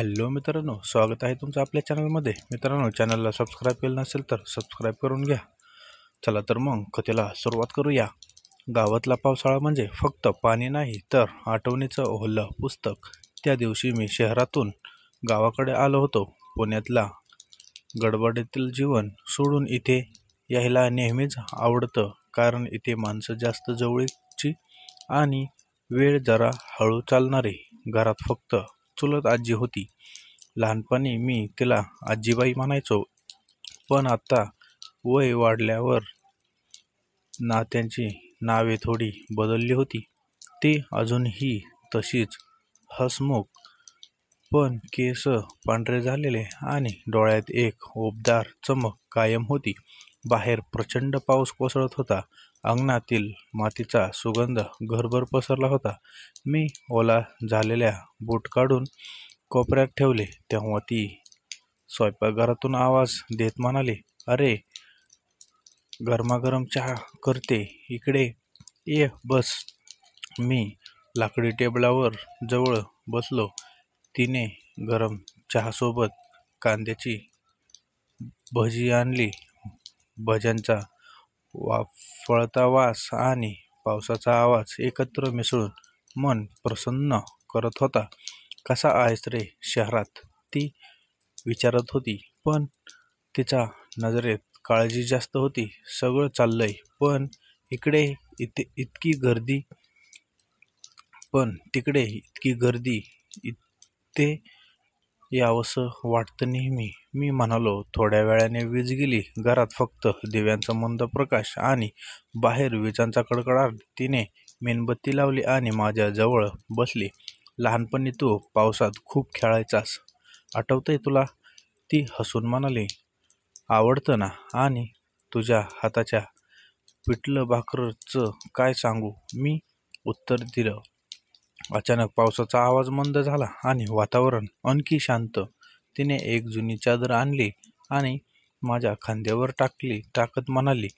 Hello मित्रांनो, स्वागत आहे तुमचं आपल्या चॅनलमध्ये. मित्रांनो, चॅनलला सबस्क्राईब केलं नसेल तर सबस्क्राईब करून घ्या. चला तर मग कथेला सुरुवात करूया. गावातला पावसाळा म्हणजे फक्त पाणी नाही तर आठवणीचं ओलं पुस्तक. त्या दिवशी मी शहरातून गावाकडे आलो होतो. पुण्यातला गडबडीतील जीवन सोडून इथे यायला नेहमीच आवडतं, कारण इथे माणसं जास्त जवळची आणि वेळ जरा हळू चालणारी. घरात फक्त चुलत आजी होती. लहानपणी मी तिला आजीबाई म्हणायचो, पण आता वय वाढल्यावर नात्यांची नावे थोडी बदलली होती. ती अजूनही तशीच हसमुख, पण केस पांढरे झालेले आणि डोळ्यात एक उबदार चमक कायम होती. बाहेर प्रचंड पाऊस कोसळत होता. अंगणातील मातीचा सुगंध घरभर पसरला होता. मी ओला झालेल्या बूट काढून कोपऱ्यात ठेवले तेव्हा ती स्वयंपाकघरातून आवाज देत म्हणाली, "अरे, गरमागरम चहा करते, इकडे ये, बस." मी लाकडी टेबलावर जवळ बसलो. तिने गरम चहासोबत कांद्याची भजी आणली. भज्यांचा वाफळता वास आणि पावसाचा आवाज एकत्र मिसळून मन प्रसन्न करत होता. "कसा आहेस रे शहरात?" ती विचारत होती, पण तिच्या नजरेत काळजी जास्त होती. "सगळं चाललंय, पण इकडे इतकी गर्दी, पण तिकडे इतकी गर्दी, इथे यावंसं वाटतं नेहमी." मी म्हणालो. थोड्या वेळाने वीज गेली. घरात फक्त दिव्यांचा मंद प्रकाश आणि बाहेर विजांचा कडकडाट. तिने मेणबत्ती लावली आणि माझ्या जवळ बसली. "लहानपणी तू पावसात खूप खेळायचास, आठवतंय तुला?" ती हसून म्हणाली, "आवडतं ना, आणि तुझ्या हाताच्या पिठलं भाकरचं काय सांगू." मी उत्तर दिलं. अचानक पावसाचा आवाज मंद झाला आणि वातावरण आणखी शांत. तिने एक जुनी चादर आणली आणि माझ्या खांद्यावर टाकत म्हणाली,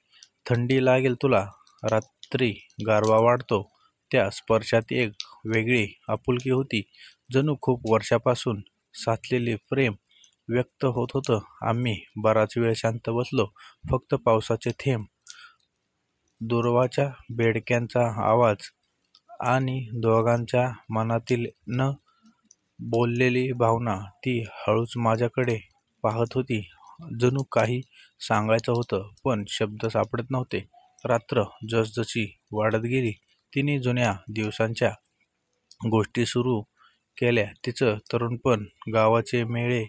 "थंडी लागेल तुला, रात्री गारवा वाढतो." त्या स्पर्शात एक वेगळी आपुलकी होती, जणू खूप वर्षापासून साचलेले प्रेम व्यक्त होत होतं. आम्ही बराच वेळ शांत बसलो. फक्त पावसाचे थेंब, दूरवरच्या बेडक्यांचा आवाज आणि दोघांच्या मनातील न बोललेली भावना. ती हळूच माझ्याकडे पाहत होती, जणू काही सांगायचं होतं, पण शब्द सापडत नव्हते. रात्र जसजशी वाढत गेली, तिने जुन्या दिवसांच्या गोष्टी सुरू केल्या. तिचं तरुणपण, गावाचे मेळे,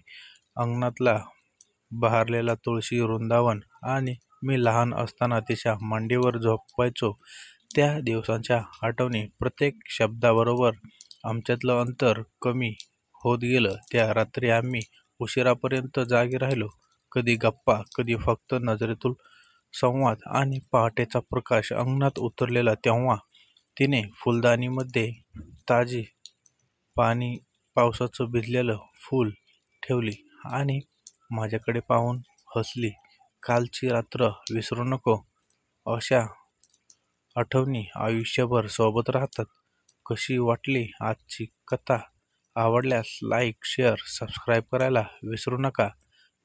अंगणातला बहरलेला तुळशी वृंदावन, आणि मी लहान असताना तिच्या मांडीवर झोपायचो त्या दिवसांच्या आठवणी. प्रत्येक शब्दाबरोबर आमच्यातलं अंतर कमी होत गेलं. त्या रात्री आम्ही उशिरापर्यंत जागे राहिलो. कधी गप्पा, कधी फक्त नजरेतून संवाद. आणि पहाटेचा प्रकाश अंगणात उतरलेला तेव्हा तिने फुलदाणीमध्ये ताजी पावसाचं भिजलेलं फूल ठेवली आणि माझ्याकडे पाहून हसली. "कालची रात्र विसरू नको. अशा आठवणी आयुष्यभर सोबत राहतात." कशी वाटली आजची कथा? आवडल्यास लाईक, शेअर, सबस्क्राईब करायला विसरू नका.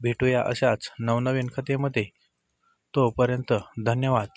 भेटूया अशाच नवनवीन कथेमध्ये. तोपर्यंत धन्यवाद.